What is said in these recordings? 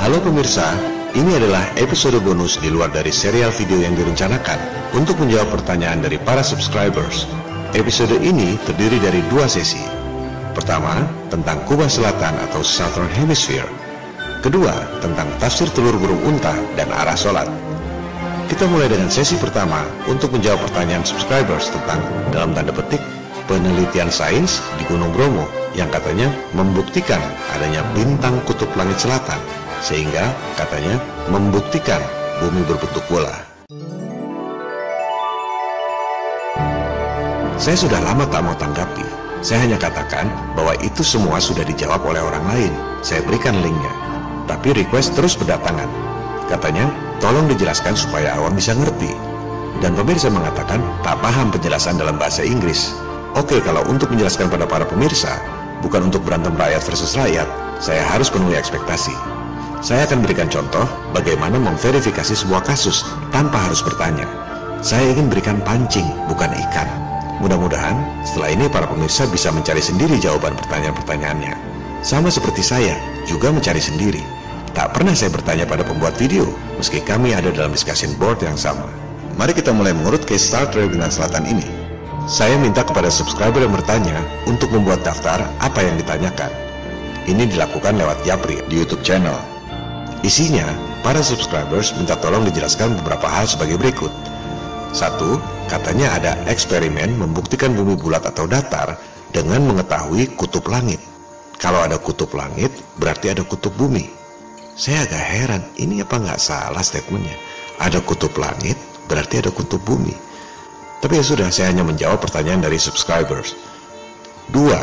Halo pemirsa, ini adalah episode bonus di luar dari serial video yang direncanakan untuk menjawab pertanyaan dari para subscribers. Episode ini terdiri dari dua sesi. Pertama, tentang kubah selatan atau Southern Hemisphere. Kedua, tentang tafsir telur burung unta dan arah sholat. Kita mulai dengan sesi pertama untuk menjawab pertanyaan subscribers tentang, dalam tanda petik, penelitian sains di Gunung Bromo yang katanya membuktikan adanya bintang kutub langit selatan, sehingga katanya membuktikan bumi berbentuk bola. Saya sudah lama tak mau tanggapi. Saya hanya katakan bahwa itu semua sudah dijawab oleh orang lain. Saya berikan linknya, tapi request terus berdatangan. Katanya, tolong dijelaskan supaya awam bisa ngerti. Dan pemirsa mengatakan tak paham penjelasan dalam bahasa Inggris. Oke, kalau untuk menjelaskan pada para pemirsa, bukan untuk berantem rakyat versus rakyat, saya harus penuhi ekspektasi. Saya akan berikan contoh bagaimana memverifikasi sebuah kasus tanpa harus bertanya. Saya ingin berikan pancing, bukan ikan. Mudah-mudahan setelah ini para pemirsa bisa mencari sendiri jawaban pertanyaan-pertanyaannya. Sama seperti saya, juga mencari sendiri. Tak pernah saya bertanya pada pembuat video, meski kami ada dalam discussion board yang sama. Mari kita mulai mengurut case Star Trail Bintang Selatan ini. Saya minta kepada subscriber yang bertanya untuk membuat daftar apa yang ditanyakan. Ini dilakukan lewat Yapri di YouTube channel. Isinya, para subscribers minta tolong dijelaskan beberapa hal sebagai berikut. 1. Katanya ada eksperimen membuktikan bumi bulat atau datar dengan mengetahui kutub langit. Kalau ada kutub langit, berarti ada kutub bumi. Saya agak heran, ini apa nggak salah statementnya? Ada kutub langit, berarti ada kutub bumi. Tapi ya sudah, saya hanya menjawab pertanyaan dari subscribers. 2.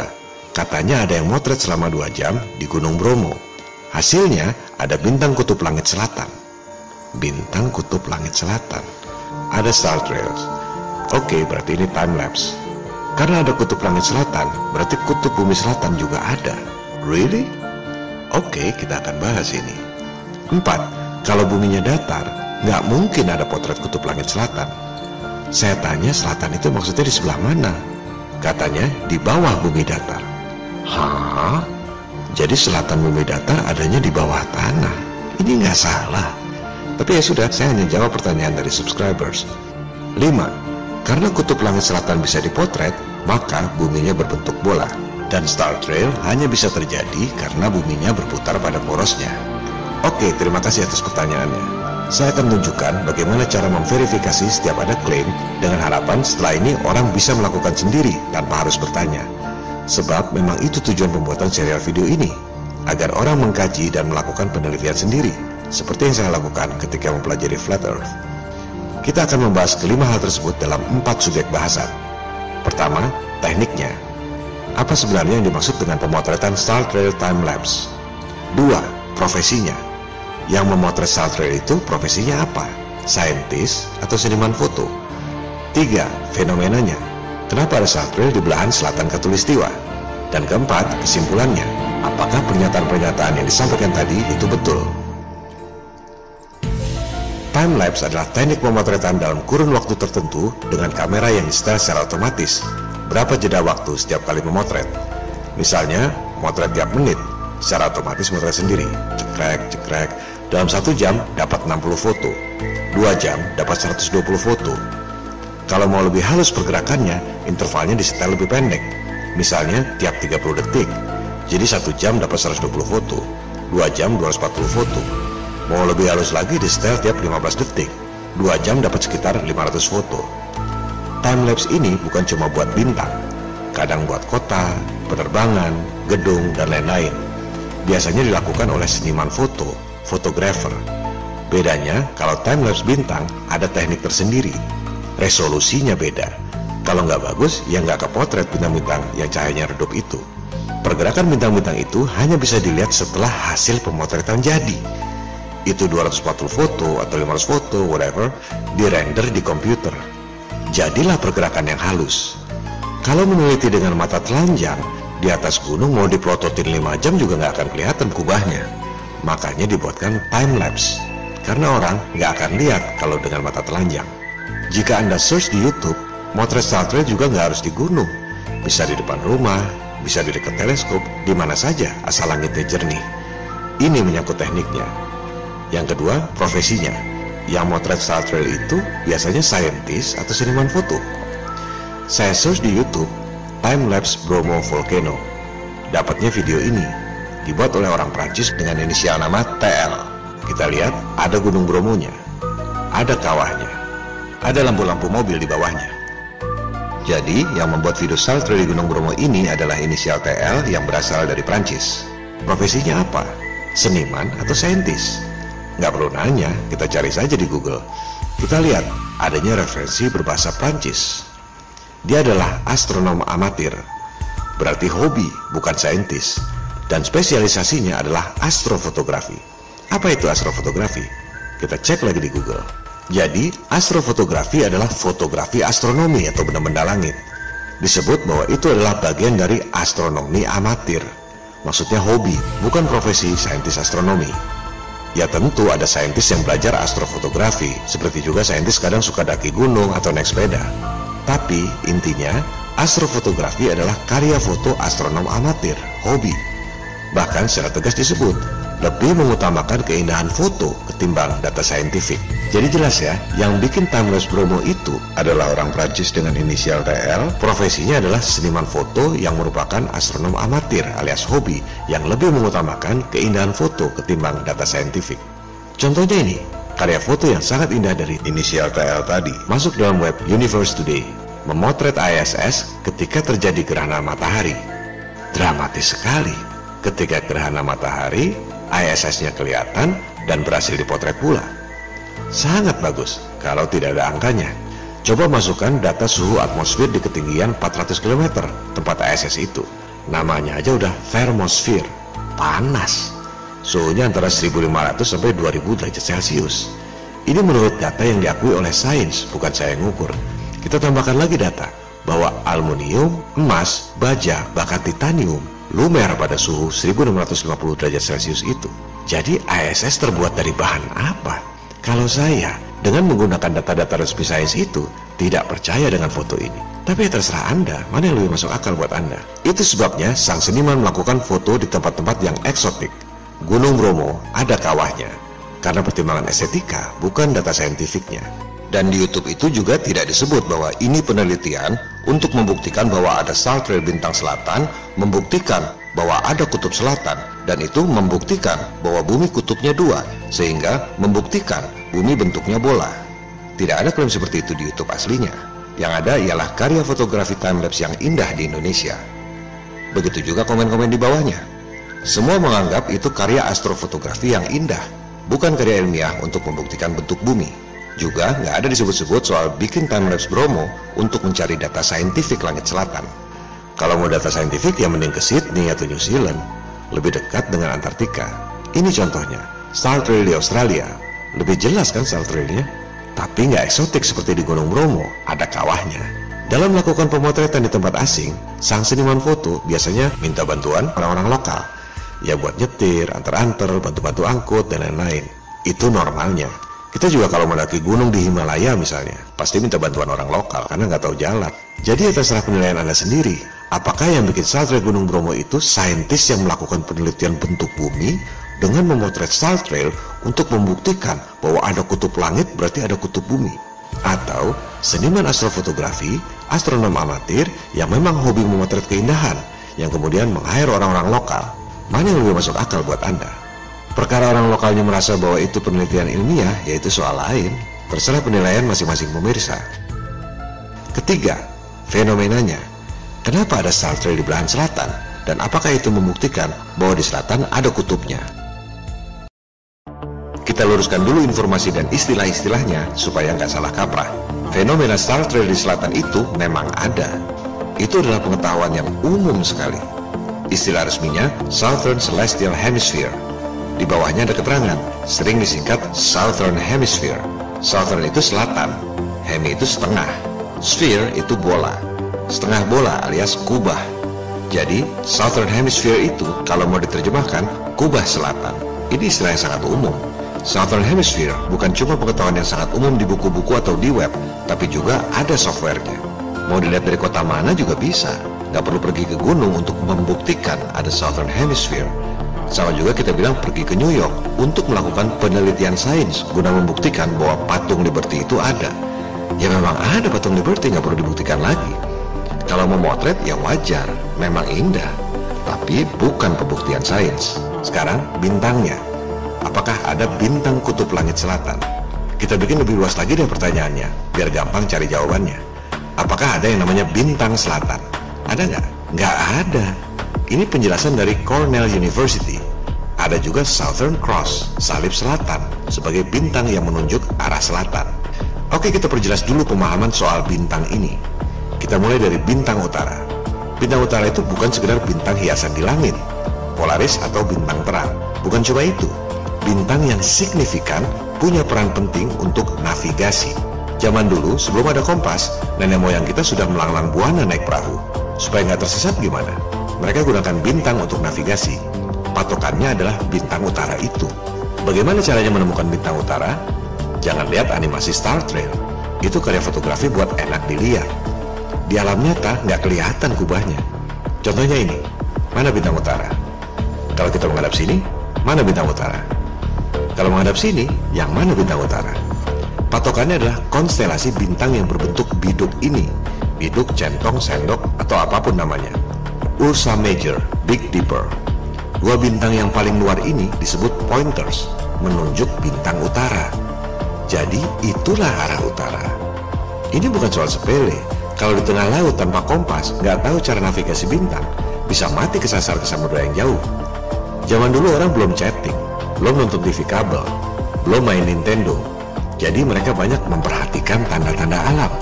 Katanya ada yang motret selama 2 jam di Gunung Bromo. Hasilnya ada bintang kutub langit selatan. Bintang kutub langit selatan. Ada star trails. Oke, berarti ini time lapse. Karena ada kutub langit selatan, berarti kutub bumi selatan juga ada. Really? Oke, kita akan bahas ini. 4. Kalau buminya datar, nggak mungkin ada potret kutub langit selatan. Saya tanya selatan itu maksudnya di sebelah mana? Katanya di bawah bumi datar. Hah? Jadi selatan bumi datar adanya di bawah tanah. Ini nggak salah. Tapi ya sudah, saya hanya jawab pertanyaan dari subscribers. 5. Karena kutub langit selatan bisa dipotret, maka buminya berbentuk bola. Dan star trail hanya bisa terjadi karena buminya berputar pada porosnya. Oke, terima kasih atas pertanyaannya. Saya akan menunjukkan bagaimana cara memverifikasi setiap ada klaim dengan harapan setelah ini orang bisa melakukan sendiri tanpa harus bertanya. Sebab memang itu tujuan pembuatan serial video ini, agar orang mengkaji dan melakukan penelitian sendiri, seperti yang saya lakukan ketika mempelajari Flat Earth. Kita akan membahas kelima hal tersebut dalam 4 subjek bahasan. Pertama, tekniknya. Apa sebenarnya yang dimaksud dengan pemotretan Star Trail Time Lapse? 2. Profesinya. Yang memotret Star Trail itu profesinya apa? Saintis atau seniman foto? 3. Fenomenanya. Kenapa ada Star Trail di belahan selatan Khatulistiwa? Dan keempat, kesimpulannya. Apakah pernyataan-pernyataan yang disampaikan tadi itu betul? Timelapse adalah teknik pemotretan dalam kurun waktu tertentu dengan kamera yang disetel secara otomatis. Berapa jeda waktu setiap kali memotret? Misalnya, motret tiap menit, secara otomatis motret sendiri. Cekrek. Dalam 1 jam dapat 60 foto. 2 jam dapat 120 foto. Kalau mau lebih halus pergerakannya, intervalnya disetel lebih pendek. Misalnya, tiap 30 detik. Jadi 1 jam dapat 120 foto. 2 jam 240 foto. Mau lebih halus lagi di setel tiap 15 detik. 2 jam dapat sekitar 500 foto. Timelapse ini bukan cuma buat bintang, kadang buat kota, penerbangan, gedung, dan lain-lain. Biasanya dilakukan oleh seniman foto, fotografer. Bedanya, kalau timelapse bintang ada teknik tersendiri. Resolusinya beda. Kalau nggak bagus, ya nggak kepotret bintang-bintang yang cahayanya redup itu. Pergerakan bintang-bintang itu hanya bisa dilihat setelah hasil pemotretan jadi. Itu 240 foto atau 500 foto, whatever, dirender di komputer. Jadilah pergerakan yang halus. Kalau meneliti dengan mata telanjang, di atas gunung mau diplototin 5 jam juga nggak akan kelihatan kubahnya. Makanya dibuatkan timelapse, karena orang nggak akan lihat kalau dengan mata telanjang. Jika Anda search di YouTube, motret Star Trail juga nggak harus di gunung. Bisa di depan rumah, bisa di dekat teleskop, di mana saja asal langitnya jernih. Ini menyangkut tekniknya. Yang kedua, profesinya. Yang motret Star Trail itu biasanya saintis atau seniman foto. Saya search di YouTube Time-lapse Bromo Volcano. Dapatnya video ini, dibuat oleh orang Prancis dengan inisial nama TL. Kita lihat ada gunung Bromonya, ada kawahnya, ada lampu-lampu mobil di bawahnya. Jadi yang membuat video Star Trail di Gunung Bromo ini adalah inisial TL yang berasal dari Prancis. Profesinya apa? Seniman atau saintis? Nggak perlu nanya, kita cari saja di Google. Kita lihat adanya referensi berbahasa Prancis. Dia adalah astronom amatir, berarti hobi bukan saintis, dan spesialisasinya adalah astrofotografi. Apa itu astrofotografi? Kita cek lagi di Google. Jadi astrofotografi adalah fotografi astronomi atau benda-benda langit. Disebut bahwa itu adalah bagian dari astronomi amatir. Maksudnya hobi, bukan profesi saintis astronomi. Ya tentu ada saintis yang belajar astrofotografi, seperti juga saintis kadang suka daki gunung atau naik sepeda. Tapi intinya, astrofotografi adalah karya foto astronom amatir, hobi. Bahkan secara tegas disebut, lebih mengutamakan keindahan foto ketimbang data saintifik. Jadi jelas ya, yang bikin Time-lapse Bromo itu adalah orang Prancis dengan inisial TL, profesinya adalah seniman foto yang merupakan astronom amatir alias hobi yang lebih mengutamakan keindahan foto ketimbang data saintifik. Contohnya ini, karya foto yang sangat indah dari inisial TL tadi masuk dalam web Universe Today, memotret ISS ketika terjadi gerhana matahari. Dramatis sekali, ketika gerhana matahari, ISS-nya kelihatan dan berhasil dipotret pula. Sangat bagus kalau tidak ada angkanya. Coba masukkan data suhu atmosfer di ketinggian 400 km tempat ISS itu. Namanya aja udah thermosphere, panas. Suhunya antara 1500 sampai 2000 derajat Celcius. Ini menurut data yang diakui oleh sains, bukan saya yang ngukur. Kita tambahkan lagi data bahwa aluminium, emas, baja, bahkan titanium lumer pada suhu 1650 derajat Celcius itu. Jadi ISS terbuat dari bahan apa? Kalau saya dengan menggunakan data-data resmi sains itu tidak percaya dengan foto ini. Tapi ya terserah Anda, mana yang lebih masuk akal buat Anda. Itu sebabnya sang seniman melakukan foto di tempat-tempat yang eksotik. Gunung Bromo ada kawahnya, karena pertimbangan estetika bukan data saintifiknya. Dan di YouTube itu juga tidak disebut bahwa ini penelitian untuk membuktikan bahwa ada Star Trail bintang selatan, membuktikan bahwa ada kutub selatan, dan itu membuktikan bahwa bumi kutubnya 2, sehingga membuktikan bumi bentuknya bola. Tidak ada klaim seperti itu di YouTube aslinya. Yang ada ialah karya fotografi time-lapse yang indah di Indonesia. Begitu juga komen-komen di bawahnya. Semua menganggap itu karya astrofotografi yang indah, bukan karya ilmiah untuk membuktikan bentuk bumi. Juga nggak ada disebut-sebut soal bikin time-lapse Bromo untuk mencari data saintifik langit selatan. Kalau mau data saintifik ya mending ke Sydney atau New Zealand, lebih dekat dengan Antartika. Ini contohnya, Star Trail di Australia. Lebih jelas kan Star Trailnya? Tapi nggak eksotik seperti di Gunung Bromo, ada kawahnya. Dalam melakukan pemotretan di tempat asing, sang seniman foto biasanya minta bantuan orang-orang lokal. Ya buat nyetir, antar-antar, bantu-bantu angkut, dan lain-lain. Itu normalnya. Kita juga kalau mendaki gunung di Himalaya misalnya, pasti minta bantuan orang lokal karena nggak tahu jalan. Jadi ya terserah penilaian Anda sendiri. Apakah yang bikin Star Trail Gunung Bromo itu saintis yang melakukan penelitian bentuk bumi dengan memotret Star Trail untuk membuktikan bahwa ada kutub langit berarti ada kutub bumi? Atau seniman astrofotografi, astronom amatir yang memang hobi memotret keindahan, yang kemudian meng-hire orang-orang lokal? Mana yang lebih masuk akal buat Anda? Perkara orang lokalnya merasa bahwa itu penelitian ilmiah, yaitu soal lain. Terserah penilaian masing-masing pemirsa. Ketiga, fenomenanya. Kenapa ada Star Trail di belahan selatan? Dan apakah itu membuktikan bahwa di selatan ada kutubnya? Kita luruskan dulu informasi dan istilah-istilahnya supaya nggak salah kaprah. Fenomena Star Trail di selatan itu memang ada. Itu adalah pengetahuan yang umum sekali. Istilah resminya Southern Celestial Hemisphere. Di bawahnya ada keterangan, sering disingkat Southern Hemisphere. Southern itu selatan, hemi itu setengah, sphere itu bola, setengah bola alias kubah. Jadi Southern Hemisphere itu kalau mau diterjemahkan kubah selatan. Ini istilah yang sangat umum. Southern Hemisphere bukan cuma pengetahuan yang sangat umum di buku-buku atau di web, tapi juga ada softwarenya. Mau dilihat dari kota mana juga bisa. Nggak perlu pergi ke gunung untuk membuktikan ada Southern Hemisphere. Sama juga kita bilang pergi ke New York untuk melakukan penelitian sains guna membuktikan bahwa patung Liberty itu ada. Ya memang ada patung Liberty, nggak perlu dibuktikan lagi. Kalau memotret ya wajar, memang indah, tapi bukan pembuktian sains. Sekarang bintangnya, apakah ada bintang kutub langit selatan? Kita bikin lebih luas lagi deh pertanyaannya, biar gampang cari jawabannya. Apakah ada yang namanya bintang selatan? Ada nggak? Nggak ada. Ini penjelasan dari Cornell University. Ada juga Southern Cross, salib selatan, sebagai bintang yang menunjuk arah selatan. Oke, kita perjelas dulu pemahaman soal bintang ini. Kita mulai dari bintang utara. Bintang utara itu bukan sekedar bintang hiasan di langit, Polaris atau bintang terang. Bukan cuma itu. Bintang yang signifikan punya peran penting untuk navigasi. Zaman dulu, sebelum ada kompas, nenek moyang kita sudah melanglang buana naik perahu. Supaya nggak tersesat gimana? Mereka gunakan bintang untuk navigasi. Patokannya adalah bintang utara itu. Bagaimana caranya menemukan bintang utara? Jangan lihat animasi Star Trail. Itu karya fotografi buat enak dilihat. Di alam nyata nggak kelihatan kubahnya. Contohnya ini, mana bintang utara? Kalau kita menghadap sini, mana bintang utara? Kalau menghadap sini, yang mana bintang utara? Patokannya adalah konstelasi bintang yang berbentuk biduk ini. Biduk, centong, sendok, atau apapun namanya. Ursa Major, Big Dipper. Dua bintang yang paling luar ini disebut pointers, menunjuk bintang utara. Jadi itulah arah utara. Ini bukan soal sepele. Kalau di tengah laut tanpa kompas, nggak tahu cara navigasi bintang, bisa mati kesasar ke samudera yang jauh. Zaman dulu orang belum chatting, belum nonton TV kabel, belum main Nintendo. Jadi mereka banyak memperhatikan tanda-tanda alam.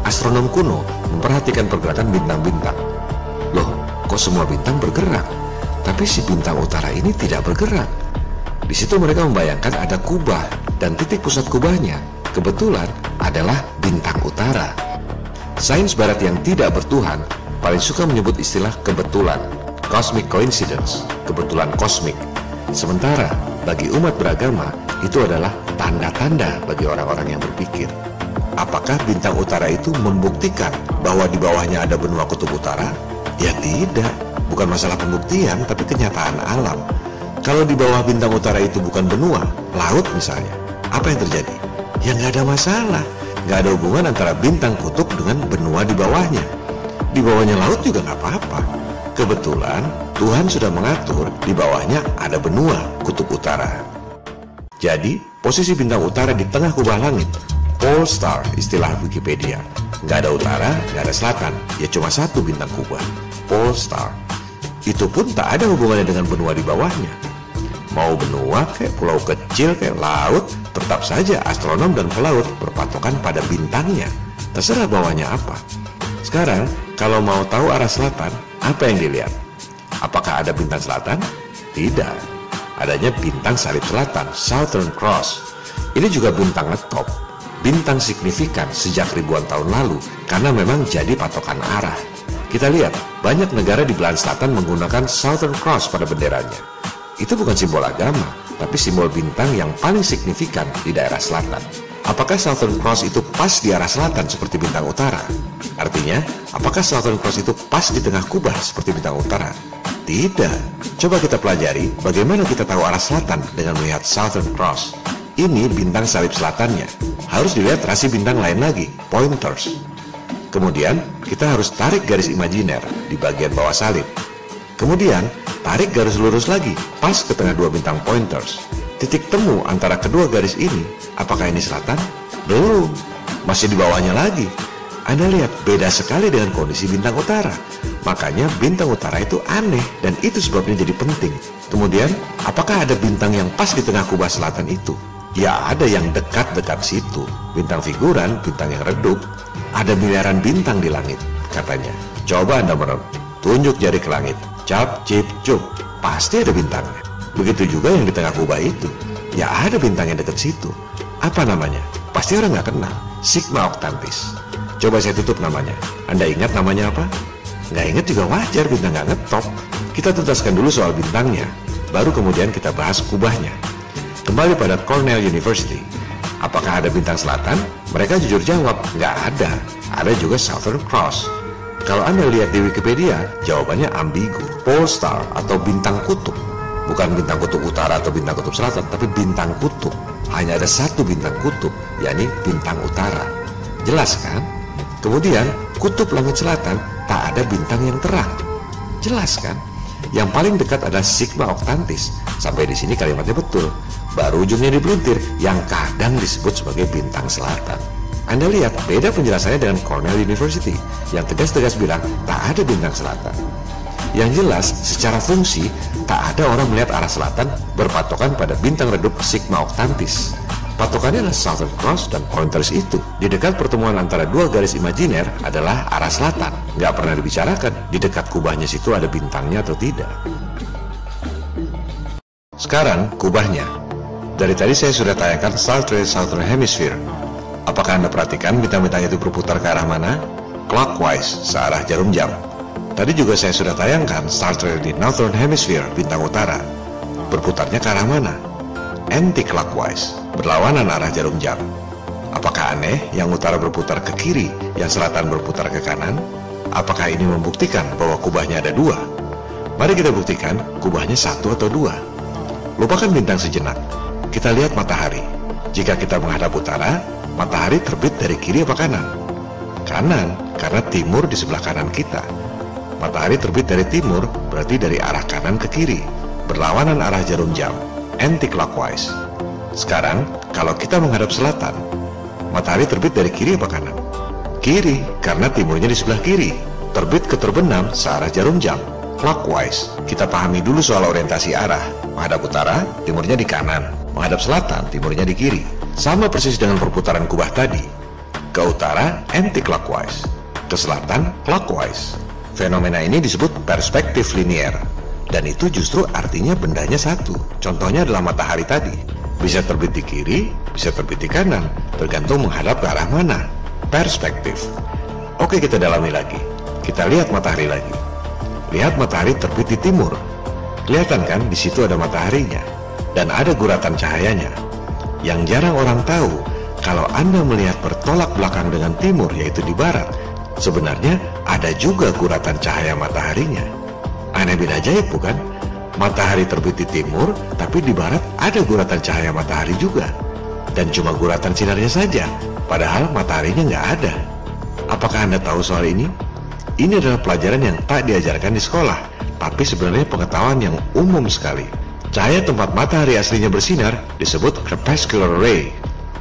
Astronom kuno memperhatikan pergerakan bintang-bintang. Loh, kok semua bintang bergerak? Tapi si bintang utara ini tidak bergerak. Di situ mereka membayangkan ada kubah dan titik pusat kubahnya kebetulan adalah bintang utara. Sains barat yang tidak bertuhan paling suka menyebut istilah kebetulan, cosmic coincidence, kebetulan kosmik. Sementara bagi umat beragama itu adalah tanda-tanda bagi orang-orang yang berpikir. Apakah bintang utara itu membuktikan bahwa di bawahnya ada benua kutub utara? Ya tidak, bukan masalah pembuktian tapi kenyataan alam. Kalau di bawah bintang utara itu bukan benua, laut misalnya, apa yang terjadi? Ya nggak ada masalah, nggak ada hubungan antara bintang kutub dengan benua di bawahnya. Di bawahnya laut juga nggak apa-apa. Kebetulan Tuhan sudah mengatur di bawahnya ada benua kutub utara. Jadi posisi bintang utara di tengah kubah langit, pole star istilah Wikipedia. Nggak ada utara, nggak ada selatan, ya cuma satu bintang kubah, pole star. Itu pun tak ada hubungannya dengan benua di bawahnya. Mau benua kayak pulau kecil kayak laut, tetap saja astronom dan pelaut berpatokan pada bintangnya. Terserah bawahnya apa. Sekarang kalau mau tahu arah selatan, apa yang dilihat? Apakah ada bintang selatan? Tidak. Adanya bintang salib selatan, Southern Cross. Ini juga bintang ngetop, bintang signifikan sejak ribuan tahun lalu karena memang jadi patokan arah. Kita lihat, banyak negara di belahan selatan menggunakan Southern Cross pada benderanya. Itu bukan simbol agama, tapi simbol bintang yang paling signifikan di daerah selatan. Apakah Southern Cross itu pas di arah selatan seperti bintang utara? Artinya, apakah Southern Cross itu pas di tengah kubah seperti bintang utara? Tidak. Coba kita pelajari bagaimana kita tahu arah selatan dengan melihat Southern Cross. Ini bintang salib selatannya. Harus dilihat rasi bintang lain lagi, pointers. Kemudian, kita harus tarik garis imajiner di bagian bawah salib. Kemudian, tarik garis lurus lagi, pas ke tengah dua bintang pointers. Titik temu antara kedua garis ini, apakah ini selatan? Belum, masih di bawahnya lagi. Anda lihat, beda sekali dengan kondisi bintang utara. Makanya bintang utara itu aneh, dan itu sebabnya jadi penting. Kemudian, apakah ada bintang yang pas di tengah kubah selatan itu? Ya, ada yang dekat-dekat situ. Bintang figuran, bintang yang redup. Ada miliaran bintang di langit, katanya. Coba Anda merem, tunjuk jari ke langit. Cap, cip, cup, pasti ada bintangnya. Begitu juga yang di tengah kubah itu. Ya ada bintang yang dekat situ. Apa namanya? Pasti orang nggak kenal. Sigma Octantis. Coba saya tutup namanya. Anda ingat namanya apa? Nggak ingat juga wajar, bintang nggak ngetop. Kita tuntaskan dulu soal bintangnya, baru kemudian kita bahas kubahnya. Kembali pada Cornell University. Apakah ada bintang selatan? Mereka jujur jawab, nggak ada. Ada juga Southern Cross. Kalau Anda lihat di Wikipedia, jawabannya ambigu, pole star atau bintang kutub. Bukan bintang kutub utara atau bintang kutub selatan, tapi bintang kutub. Hanya ada satu bintang kutub, yakni bintang utara. Jelas kan? Kemudian, kutub langit selatan tak ada bintang yang terang. Jelas kan? Yang paling dekat adalah Sigma Octantis. Sampai di sini kalimatnya betul. Baru ujungnya dipelintir, yang kadang disebut sebagai bintang selatan. Anda lihat, beda penjelasannya dengan Cornell University, yang tegas-tegas bilang tak ada bintang selatan. Yang jelas, secara fungsi, tak ada orang melihat arah selatan berpatokan pada bintang redup Sigma Octantis. Patokannya adalah Southern Cross dan Pointers itu. Di dekat pertemuan antara dua garis imajiner adalah arah selatan. Nggak pernah dibicarakan di dekat kubahnya situ ada bintangnya atau tidak. Sekarang kubahnya. Dari tadi saya sudah tayangkan Star Trek Southern Hemisphere. Apakah Anda perhatikan bintang-bintang itu berputar ke arah mana? Clockwise, searah jarum jam. Tadi juga saya sudah tayangkan Star Trek di Northern Hemisphere, bintang utara. Berputarnya ke arah mana? Anti-clockwise, berlawanan arah jarum jam. Apakah aneh yang utara berputar ke kiri, yang selatan berputar ke kanan? Apakah ini membuktikan bahwa kubahnya ada dua? Mari kita buktikan kubahnya satu atau dua. Lupakan bintang sejenak. Kita lihat matahari. Jika kita menghadap utara, matahari terbit dari kiri apa kanan? Kanan, karena timur di sebelah kanan kita. Matahari terbit dari timur, berarti dari arah kanan ke kiri, berlawanan arah jarum jam, anti-clockwise. Sekarang, kalau kita menghadap selatan, matahari terbit dari kiri apa kanan? Kiri, karena timurnya di sebelah kiri, terbit ke terbenam searah jarum jam, clockwise. Kita pahami dulu soal orientasi arah. Menghadap utara, timurnya di kanan. Menghadap selatan, timurnya di kiri. Sama persis dengan perputaran kubah tadi. Ke utara, anti-clockwise. Ke selatan, clockwise. Fenomena ini disebut perspektif linier. Dan itu justru artinya bendanya satu. Contohnya adalah matahari tadi. Bisa terbit di kiri, bisa terbit di kanan, tergantung menghadap ke arah mana. Perspektif. Oke, kita dalami lagi. Kita lihat matahari lagi. Lihat matahari terbit di timur. Kelihatan kan, di situ ada mataharinya. Dan ada guratan cahayanya. Yang jarang orang tahu, kalau Anda melihat bertolak belakang dengan timur, yaitu di barat, sebenarnya ada juga guratan cahaya mataharinya. Aneh bin ajaib bukan? Matahari terbit di timur, tapi di barat ada guratan cahaya matahari juga. Dan cuma guratan sinarnya saja, padahal mataharinya nggak ada. Apakah Anda tahu soal ini? Ini adalah pelajaran yang tak diajarkan di sekolah, tapi sebenarnya pengetahuan yang umum sekali. Cahaya tempat matahari aslinya bersinar disebut crepuscular ray.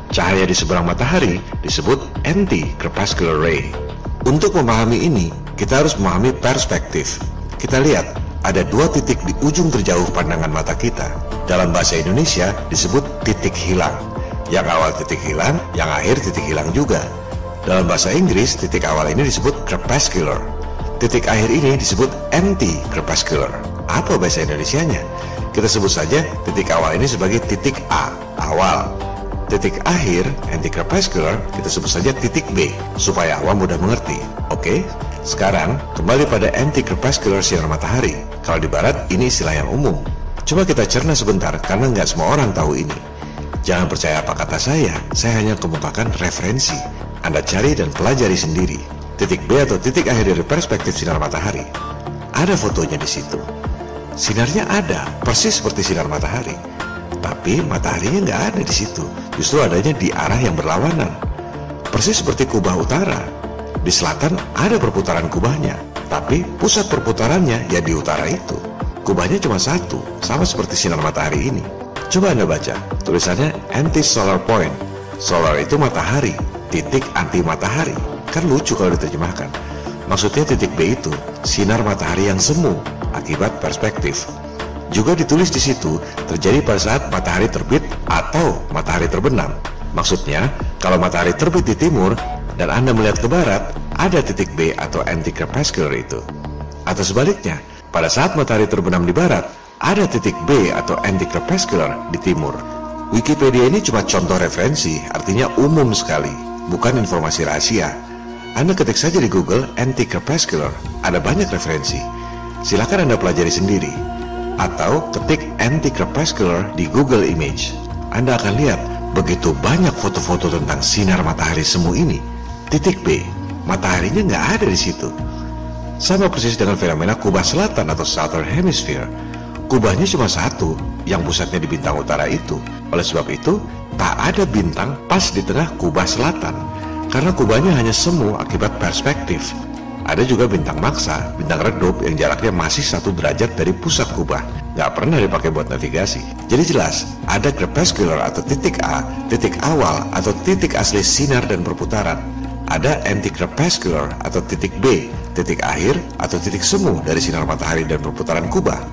Cahaya di seberang matahari disebut anti-crepuscular ray. Untuk memahami ini, kita harus memahami perspektif. Kita lihat, ada dua titik di ujung terjauh pandangan mata kita. Dalam bahasa Indonesia disebut titik hilang. Yang awal titik hilang, yang akhir titik hilang juga. Dalam bahasa Inggris, titik awal ini disebut crepuscular. Titik akhir ini disebut anti-crepuscular. Apa bahasa Indonesianya? Kita sebut saja titik awal ini sebagai titik A, awal. Titik akhir, anti-crepuscular, kita sebut saja titik B, supaya awam mudah mengerti. Oke? Sekarang, kembali pada anti-crepuscular sinar matahari. Kalau di barat, ini istilah yang umum. Coba kita cerna sebentar, karena nggak semua orang tahu ini. Jangan percaya apa kata saya hanya kemukakan referensi. Anda cari dan pelajari sendiri. Titik B atau titik akhir dari perspektif sinar matahari. Ada fotonya di situ. Sinarnya ada, persis seperti sinar matahari. Tapi mataharinya nggak ada di situ. Justru adanya di arah yang berlawanan. Persis seperti kubah utara. Di selatan ada perputaran kubahnya, tapi pusat perputarannya ya di utara itu. Kubahnya cuma satu, sama seperti sinar matahari ini. Coba Anda baca, tulisannya anti-solar point. Solar itu matahari, titik anti matahari. Kan lucu kalau diterjemahkan. Maksudnya titik B itu sinar matahari yang semu akibat perspektif. Juga ditulis di situ terjadi pada saat matahari terbit atau matahari terbenam. Maksudnya, kalau matahari terbit di timur dan Anda melihat ke barat, ada titik B atau anti-crepuscular itu. Atau sebaliknya, pada saat matahari terbenam di barat, ada titik B atau anti-crepuscular di timur. Wikipedia ini cuma contoh referensi, artinya umum sekali, bukan informasi rahasia. Anda ketik saja di Google anti-crepuscular, ada banyak referensi. Silakan Anda pelajari sendiri. Atau ketik anti-crepuscular di Google Image. Anda akan lihat begitu banyak foto-foto tentang sinar matahari semu ini. Titik B, mataharinya nggak ada di situ. Sama persis dengan fenomena kubah selatan atau Southern Hemisphere. Kubahnya cuma satu, yang pusatnya di bintang utara itu. Oleh sebab itu, tak ada bintang pas di tengah kubah selatan, karena kubahnya hanya semu akibat perspektif. Ada juga bintang maksa, bintang redup yang jaraknya masih 1 derajat dari pusat kubah, nggak pernah dipakai buat navigasi. Jadi jelas, ada crepuscular atau titik A, titik awal atau titik asli sinar dan perputaran. Ada anti-crepuscular atau titik B, titik akhir atau titik semu dari sinar matahari dan perputaran kubah.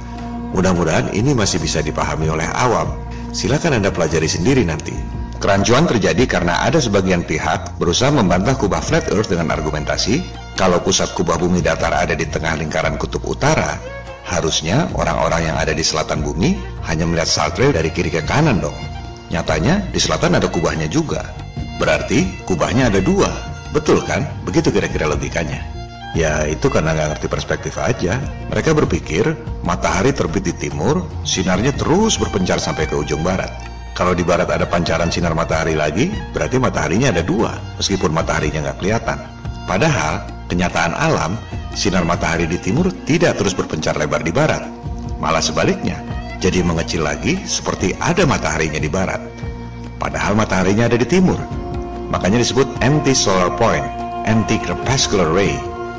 Mudah-mudahan ini masih bisa dipahami oleh awam. Silakan Anda pelajari sendiri nanti. Kerancuan terjadi karena ada sebagian pihak berusaha membantah kubah flat earth dengan argumentasi kalau pusat kubah bumi datar ada di tengah lingkaran kutub utara, harusnya orang-orang yang ada di selatan bumi hanya melihat Star Trail dari kiri ke kanan dong. Nyatanya di selatan ada kubahnya juga. Berarti kubahnya ada 2. Betul kan? Begitu kira-kira logikanya. Ya itu karena nggak ngerti perspektif aja. Mereka berpikir matahari terbit di timur, sinarnya terus berpencar sampai ke ujung barat. Kalau di barat ada pancaran sinar matahari lagi, berarti mataharinya ada 2, meskipun mataharinya nggak kelihatan. Padahal, kenyataan alam, sinar matahari di timur tidak terus berpencar lebar di barat. Malah sebaliknya, jadi mengecil lagi seperti ada mataharinya di barat. Padahal mataharinya ada di timur. Makanya disebut anti-solar point, anti-crepuscular ray.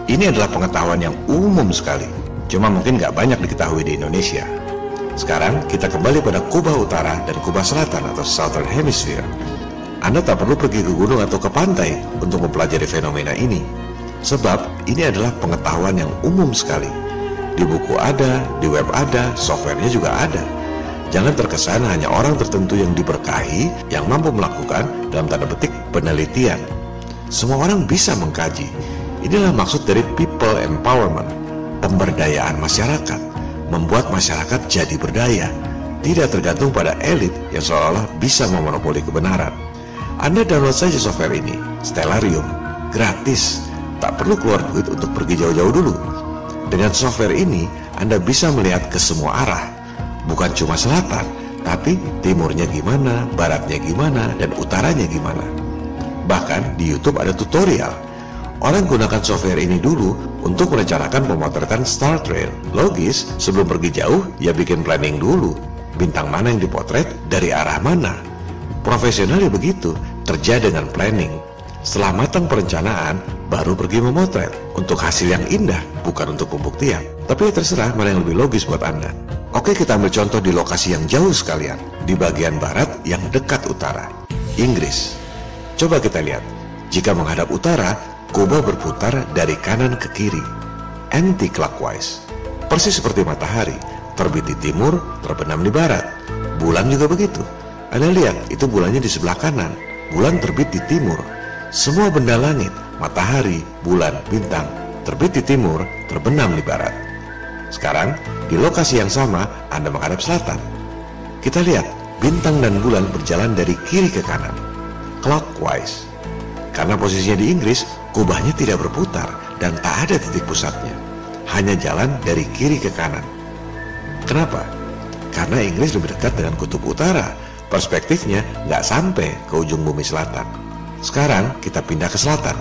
Ini adalah pengetahuan yang umum sekali, cuma mungkin nggak banyak diketahui di Indonesia. Sekarang kita kembali pada kubah utara dan kubah selatan atau Southern Hemisphere. Anda tak perlu pergi ke gunung atau ke pantai untuk mempelajari fenomena ini, sebab ini adalah pengetahuan yang umum sekali. Di buku ada, di web ada, softwarenya juga ada. Jangan terkesan hanya orang tertentu yang diberkahi yang mampu melakukan dalam tanda petik penelitian. Semua orang bisa mengkaji. Inilah maksud dari people empowerment, pemberdayaan masyarakat. Membuat masyarakat jadi berdaya, tidak tergantung pada elit yang seolah-olah bisa memonopoli kebenaran. Anda download saja software ini, Stellarium, gratis, tak perlu keluar duit untuk pergi jauh-jauh dulu. Dengan software ini, Anda bisa melihat ke semua arah, bukan cuma selatan, tapi timurnya gimana, baratnya gimana, dan utaranya gimana. Bahkan di YouTube ada tutorial. Orang gunakan software ini dulu untuk merencanakan pemotretan Star Trail. Logis, sebelum pergi jauh, ya bikin planning dulu. Bintang mana yang dipotret, dari arah mana. Profesional ya begitu, kerja dengan planning. Setelah matang perencanaan, baru pergi memotret. Untuk hasil yang indah, bukan untuk pembuktian. Tapi ya terserah mana yang lebih logis buat Anda. Oke, kita ambil contoh di lokasi yang jauh sekalian. Di bagian barat yang dekat utara, Inggris. Coba kita lihat. Jika menghadap utara, kubah berputar dari kanan ke kiri, anti-clockwise. Persis seperti matahari, terbit di timur, terbenam di barat. Bulan juga begitu. Anda lihat, itu bulannya di sebelah kanan. Bulan terbit di timur. Semua benda langit, matahari, bulan, bintang, terbit di timur, terbenam di barat. Sekarang, di lokasi yang sama, Anda menghadap selatan. Kita lihat, bintang dan bulan berjalan dari kiri ke kanan, clockwise. Karena posisinya di Inggris, kubahnya tidak berputar dan tak ada titik pusatnya. Hanya jalan dari kiri ke kanan. Kenapa? Karena Inggris lebih dekat dengan kutub utara. Perspektifnya nggak sampai ke ujung bumi selatan. Sekarang kita pindah ke selatan.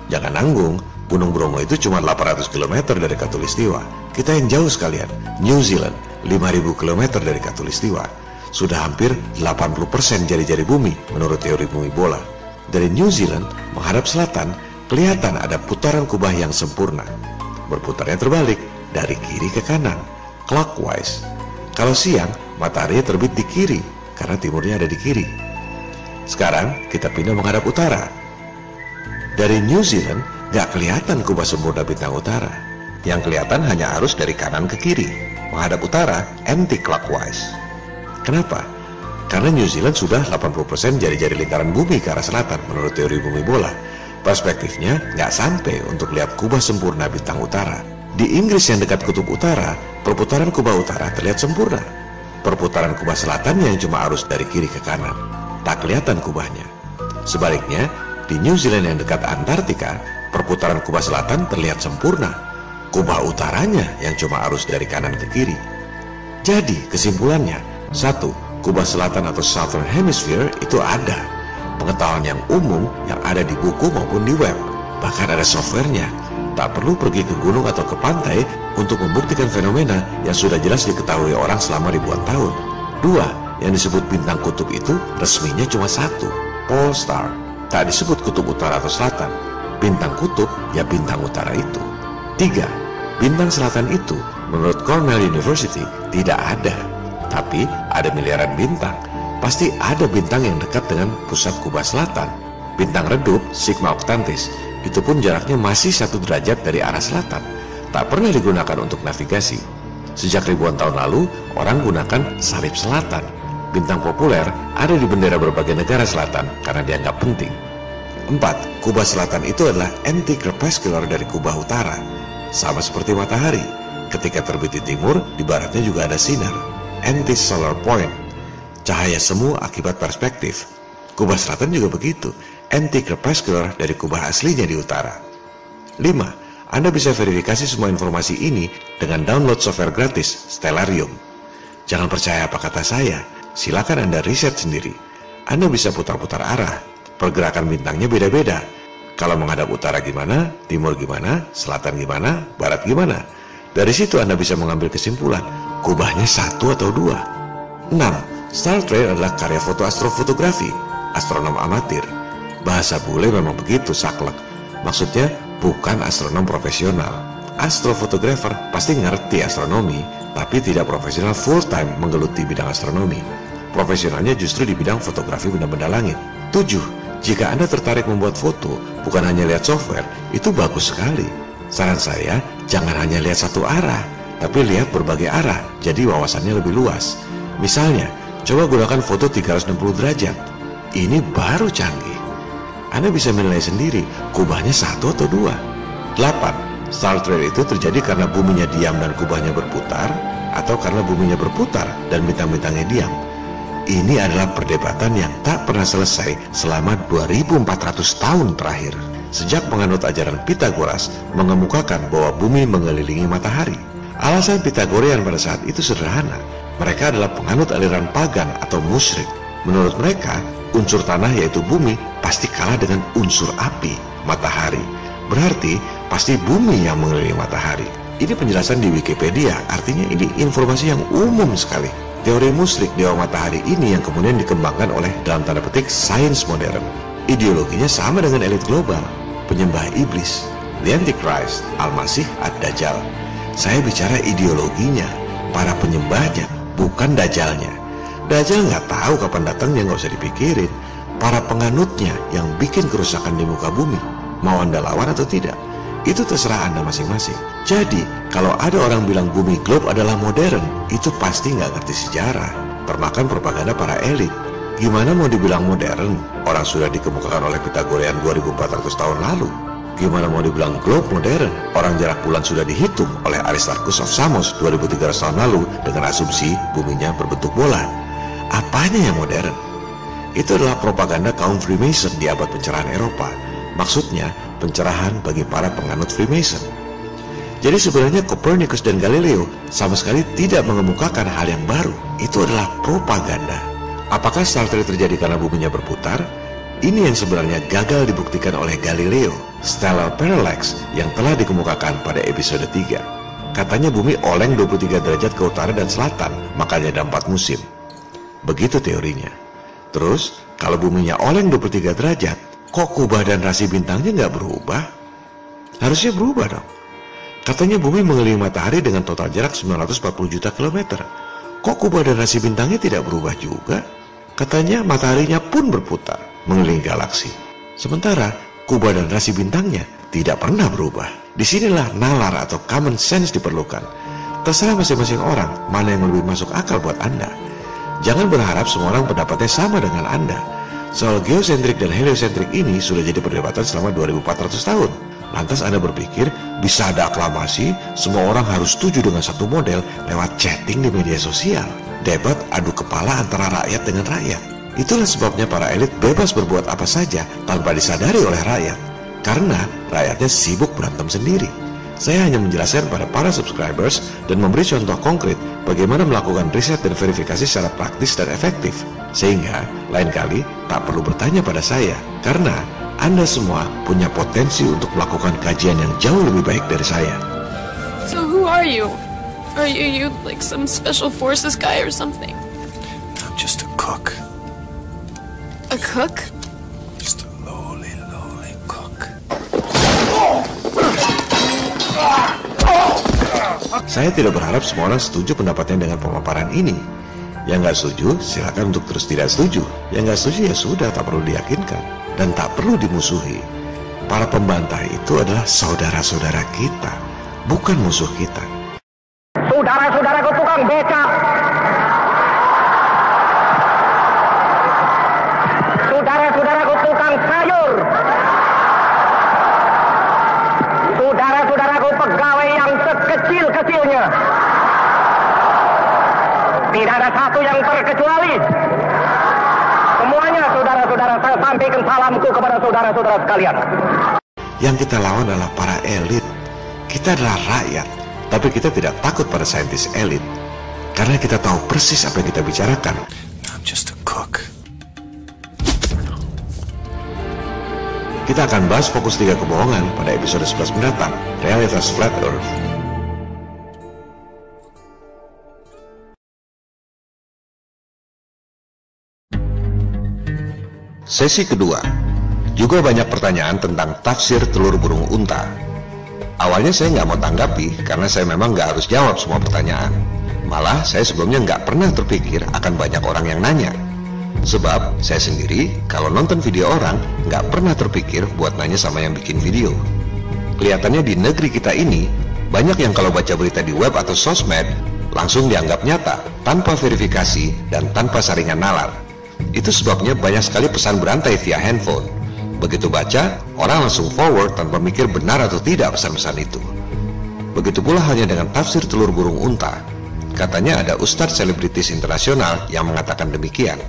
Jangan nanggung, Gunung Bromo itu cuma 800 km dari Khatulistiwa. Kita yang jauh sekalian, New Zealand, 5.000 km dari Khatulistiwa. Sudah hampir 80% jari-jari bumi menurut teori bumi bola. Dari New Zealand menghadap selatan, kelihatan ada putaran kubah yang sempurna. Berputarnya terbalik, dari kiri ke kanan, clockwise. Kalau siang, matahari terbit di kiri, karena timurnya ada di kiri. Sekarang, kita pindah menghadap utara. Dari New Zealand, gak kelihatan kubah sempurna bintang utara. Yang kelihatan hanya arus dari kanan ke kiri. Menghadap utara, anti-clockwise. Kenapa? Karena New Zealand sudah 80% jari-jari lingkaran bumi ke arah selatan menurut teori bumi bola. Perspektifnya nggak sampai untuk lihat kubah sempurna bintang utara. Di Inggris yang dekat kutub utara, perputaran kubah utara terlihat sempurna. Perputaran kubah selatan yang cuma arus dari kiri ke kanan, tak kelihatan kubahnya. Sebaliknya, di New Zealand yang dekat Antartika, perputaran kubah selatan terlihat sempurna. Kubah utaranya yang cuma arus dari kanan ke kiri. Jadi kesimpulannya, 1. Kubah selatan atau Southern Hemisphere itu ada. Pengetahuan yang umum yang ada di buku maupun di web. Bahkan ada softwarenya. tak perlu pergi ke gunung atau ke pantai untuk membuktikan fenomena yang sudah jelas diketahui orang selama ribuan tahun. 2. Yang disebut bintang kutub itu resminya cuma satu, pole star. Tak disebut kutub utara atau selatan. Bintang kutub ya bintang utara itu. 3. Bintang selatan itu menurut Cornell University tidak ada. Tapi ada miliaran bintang. Pasti ada bintang yang dekat dengan pusat kubah selatan. Bintang redup, Sigma Octantis, itu pun jaraknya masih 1 derajat dari arah selatan. Tak pernah digunakan untuk navigasi. Sejak ribuan tahun lalu, orang gunakan salib selatan. Bintang populer ada di bendera berbagai negara selatan karena dianggap penting. 4. Kubah selatan itu adalah anti-crepuscular dari kubah utara. Sama seperti matahari. Ketika terbit di timur, di baratnya juga ada sinar. Anti-solar point. Cahaya semu akibat perspektif. Kubah selatan juga begitu, anti-crepuscular dari kubah aslinya di utara. 5. Anda bisa verifikasi semua informasi ini dengan download software gratis Stellarium. Jangan percaya apa kata saya, silakan Anda riset sendiri. Anda bisa putar-putar arah, pergerakan bintangnya beda-beda. Kalau menghadap utara gimana, timur gimana, selatan gimana, barat gimana. Dari situ Anda bisa mengambil kesimpulan, kubahnya 1 atau 2. 6. Star Trail adalah karya foto astrofotografi, astronom amatir. Bahasa bule memang begitu saklek. Maksudnya bukan astronom profesional. Astrofotografer pasti ngerti astronomi, tapi tidak profesional full time menggeluti bidang astronomi. Profesionalnya justru di bidang fotografi benda-benda langit. 7. Jika Anda tertarik membuat foto, bukan hanya lihat software, itu bagus sekali. Saran saya, jangan hanya lihat satu arah, tapi lihat berbagai arah, jadi wawasannya lebih luas. Misalnya, coba gunakan foto 360 derajat. Ini baru canggih. Anda bisa menilai sendiri, kubahnya 1 atau 2. 8. Star Trail itu terjadi karena buminya diam dan kubahnya berputar, atau karena buminya berputar dan bintang-bintangnya diam. Ini adalah perdebatan yang tak pernah selesai selama 2400 tahun terakhir. Sejak penganut ajaran Pitagoras mengemukakan bahwa bumi mengelilingi matahari. Alasan Pitagorian pada saat itu sederhana. Mereka adalah penganut aliran pagan atau musyrik. Menurut mereka, unsur tanah yaitu bumi pasti kalah dengan unsur api, matahari. Berarti pasti bumi yang mengelilingi matahari. Ini penjelasan di Wikipedia, artinya ini informasi yang umum sekali. Teori musyrik dewa matahari ini yang kemudian dikembangkan oleh dalam tanda petik sains modern. Ideologinya sama dengan elit global, penyembah iblis, the Antichrist, Al-Masih, Ad-Dajjal. Saya bicara ideologinya, para penyembahnya, bukan dajalnya. Dajjal nggak tahu kapan datangnya, nggak usah dipikirin. Para penganutnya yang bikin kerusakan di muka bumi, mau Anda lawan atau tidak, itu terserah Anda masing-masing. Jadi, kalau ada orang bilang bumi globe adalah modern, itu pasti nggak ngerti sejarah, termakan propaganda para elit. Gimana mau dibilang modern? Orang sudah dikemukakan oleh Pitagorian 2400 tahun lalu. Gimana mau dibilang globe modern? Orang jarak bulan sudah dihitung oleh Aristarchus of Samos 2300 tahun lalu dengan asumsi buminya berbentuk bola. Apanya yang modern? Itu adalah propaganda kaum Freemason di abad pencerahan Eropa. Maksudnya pencerahan bagi para penganut Freemason. Jadi sebenarnya Copernicus dan Galileo sama sekali tidak mengemukakan hal yang baru. Itu adalah propaganda. Apakah Star Trail terjadi karena buminya berputar? Ini yang sebenarnya gagal dibuktikan oleh Galileo, stellar parallax yang telah dikemukakan pada episode 3. Katanya bumi oleng 23 derajat ke utara dan selatan, makanya ada 4 musim. Begitu teorinya. Terus, kalau buminya oleng 23 derajat, kok kubah dan rasi bintangnya nggak berubah? Harusnya berubah dong. Katanya bumi mengelilingi matahari dengan total jarak 940 juta kilometer. Kok kubah dan rasi bintangnya tidak berubah juga? Katanya mataharinya pun berputar mengelilingi galaksi. Sementara kubah dan rasi bintangnya tidak pernah berubah. Disinilah nalar atau common sense diperlukan. Terserah masing-masing orang mana yang lebih masuk akal buat Anda. Jangan berharap semua orang pendapatnya sama dengan Anda. Soal geosentrik dan heliosentrik ini sudah jadi perdebatan selama 2400 tahun. Lantas Anda berpikir bisa ada aklamasi, semua orang harus setuju dengan satu model lewat chatting di media sosial. Debat adu kepala antara rakyat dengan rakyat. Itulah sebabnya para elit bebas berbuat apa saja tanpa disadari oleh rakyat. Karena rakyatnya sibuk berantem sendiri. Saya hanya menjelaskan pada para subscribers dan memberi contoh konkret bagaimana melakukan riset dan verifikasi secara praktis dan efektif. Sehingga lain kali tak perlu bertanya pada saya, karena Anda semua punya potensi untuk melakukan kajian yang jauh lebih baik dari saya. So who are you? Are you like some special forces guy or something? I'm just a cook. A cook? Just a lowly cook. Saya tidak berharap semua orang setuju pendapatnya dengan pemaparan ini. Yang nggak setuju, silakan untuk terus tidak setuju. Yang nggak setuju ya sudah, tak perlu diyakinkan. Dan tak perlu dimusuhi. Para pembantah itu adalah saudara-saudara kita, bukan musuh kita. Saudara-saudaraku tukang beca, saudara-saudaraku tukang sayur, saudara-saudaraku pegawai yang sekecil-kecilnya, tidak ada satu yang terkecuali. Semuanya saudara-saudara, saya sampaikan salamku kepada saudara-saudara sekalian. Yang kita lawan adalah para elit. Kita adalah rakyat, tapi kita tidak takut pada saintis elit, karena kita tahu persis apa yang kita bicarakan. I'm just a cook. Kita akan bahas fokus 3 kebohongan pada episode 11 mendatang, Realitas Flat Earth. Sesi kedua, juga banyak pertanyaan tentang tafsir telur burung unta. Awalnya saya nggak mau tanggapi karena saya memang nggak harus jawab semua pertanyaan. Malah saya sebelumnya nggak pernah terpikir akan banyak orang yang nanya. Sebab saya sendiri kalau nonton video orang nggak pernah terpikir buat nanya sama yang bikin video. Kelihatannya di negeri kita ini banyak yang kalau baca berita di web atau sosmed langsung dianggap nyata tanpa verifikasi dan tanpa saringan nalar. Itu sebabnya banyak sekali pesan berantai via handphone. Begitu baca, orang langsung forward tanpa mikir benar atau tidak pesan-pesan itu. Begitu pula halnya dengan tafsir telur burung unta. Katanya ada ustadz selebritis internasional yang mengatakan demikian.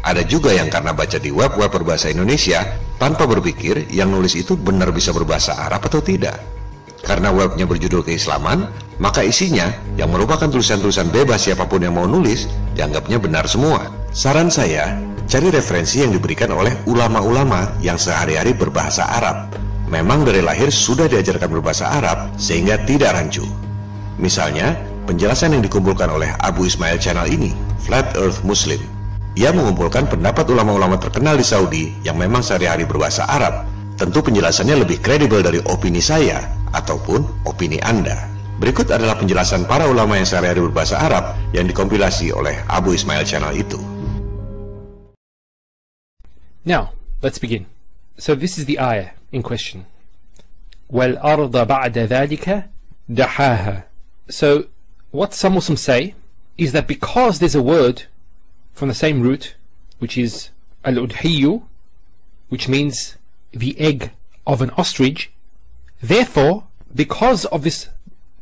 Ada juga yang karena baca di web-web berbahasa Indonesia tanpa berpikir yang nulis itu benar bisa berbahasa Arab atau tidak. Karena webnya berjudul keislaman, maka isinya yang merupakan tulisan-tulisan bebas siapapun yang mau nulis dianggapnya benar semua. Saran saya, cari referensi yang diberikan oleh ulama-ulama yang sehari-hari berbahasa Arab. Memang dari lahir sudah diajarkan berbahasa Arab sehingga tidak rancu. Misalnya, penjelasan yang dikumpulkan oleh Abu Ismail Channel ini, Flat Earth Muslim. Ia mengumpulkan pendapat ulama-ulama terkenal di Saudi yang memang sehari-hari berbahasa Arab. Tentu penjelasannya lebih kredibel dari opini saya ataupun opini Anda. Berikut adalah penjelasan para ulama yang sehari-hari berbahasa Arab yang dikompilasi oleh Abu Ismail Channel itu. Now, let's begin. So this is the ayah in question. وَالْأَرْضَ بَعْدَ ذَلِكَ دَحَاهَا. So, what some Muslims say is that because there's a word from the same root, which is al-udhiyu, which means the egg of an ostrich, therefore, because of this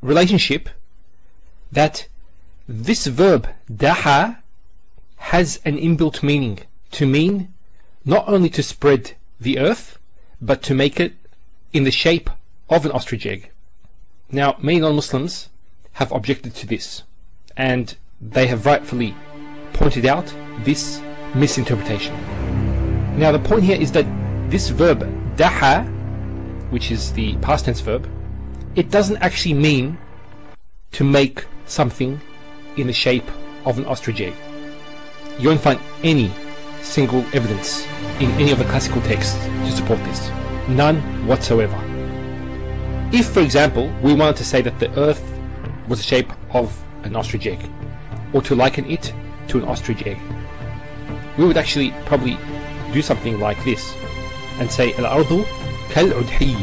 relationship, that this verb daha has an inbuilt meaning, to mean not only to spread the earth, but to make it in the shape of an ostrich egg. Now, many non-Muslims have objected to this, and they have rightfully pointed out this misinterpretation. Now, the point here is that this verb daha, which is the past tense verb, it doesn't actually mean to make something in the shape of an ostrich egg. You won't find any single evidence in any of the classical texts to support this. None whatsoever. If, for example, we wanted to say that the earth was the shape of an ostrich egg, or to liken it to an ostrich egg, we would actually probably do something like this and say al-ardu kal-udhi,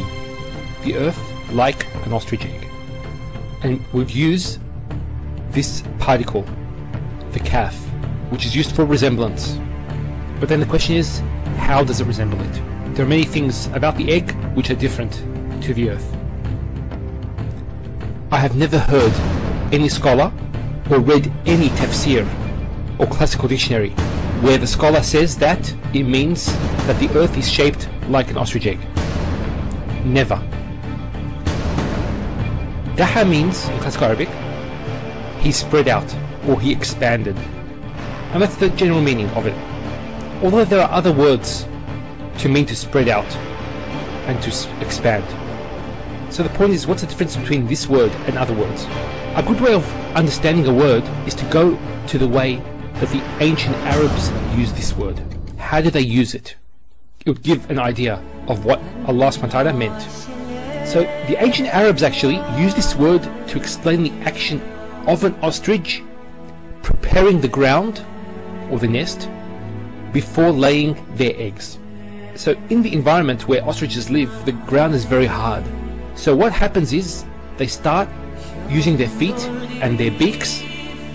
the earth like an ostrich egg, and we'd use this particle, the kaf, which is used for resemblance. But then the question is, how does it resemble it? There are many things about the egg which are different to the earth. I have never heard any scholar or read any tafsir or classical dictionary where the scholar says that it means that the earth is shaped like an ostrich egg. Never. Daha means, in classical Arabic, he spread out or he expanded. And that's the general meaning of it. Although there are other words to mean to spread out and to expand. So the point is, what's the difference between this word and other words? A good way of understanding a word is to go to the way that the ancient Arabs used this word. How did they use it? It would give an idea of what Allah subhanahu wa ta'ala meant. So the ancient Arabs actually used this word to explain the action of an ostrich preparing the ground or the nest before laying their eggs. So in the environment where ostriches live, the ground is very hard. So what happens is they start using their feet and their beaks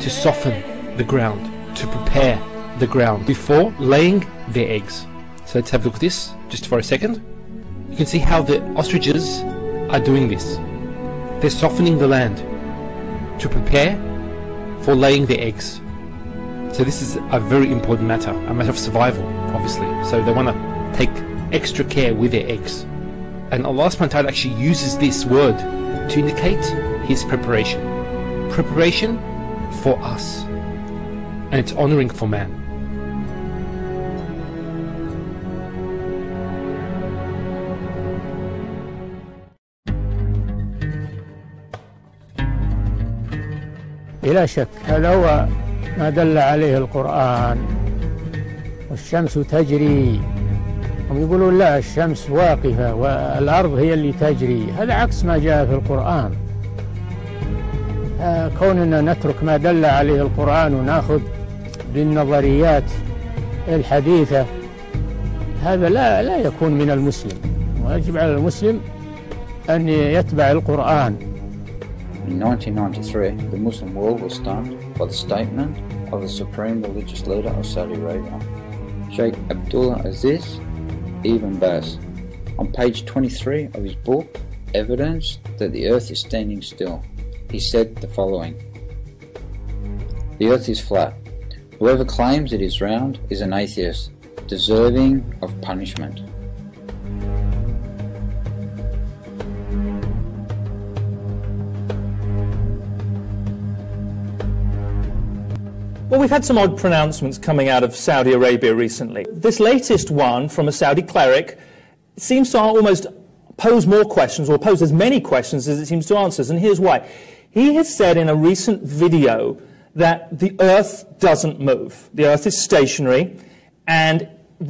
to soften the ground, to prepare the ground before laying their eggs. So let's have a look at this just for a second. You can see how the ostriches are doing this. They're softening the land to prepare for laying their eggs. So this is a very important matter, a matter of survival, obviously. So they want to take extra care with their eggs. And Allah subhanahu wa ta'ala actually uses this word to indicate His preparation. Preparation for us. And it's honoring for man. بلا شك هذا هو ما دل عليه القرآن. والشمس تجري، هم يقولون لا الشمس واقفة والأرض هي اللي تجري، هذا عكس ما جاء في القرآن. كوننا نترك ما دل عليه القرآن وناخذ بالنظريات الحديثة هذا لا يكون من المسلم، ويجب على المسلم أن يتبع القرآن. In 1993, the Muslim world was stunned by the statement of the supreme religious leader of Saudi Arabia, Sheikh Abdullah Aziz Ibn Baz, on page 23 of his book, Evidence That the Earth is Standing Still. He said the following: "The Earth is flat. Whoever claims it is round is an atheist, deserving of punishment." Well, we've had some odd pronouncements coming out of Saudi Arabia recently. This latest one from a Saudi cleric seems to almost pose more questions, or pose as many questions as it seems to answer, and here's why. He has said in a recent video that the Earth doesn't move. The Earth is stationary, and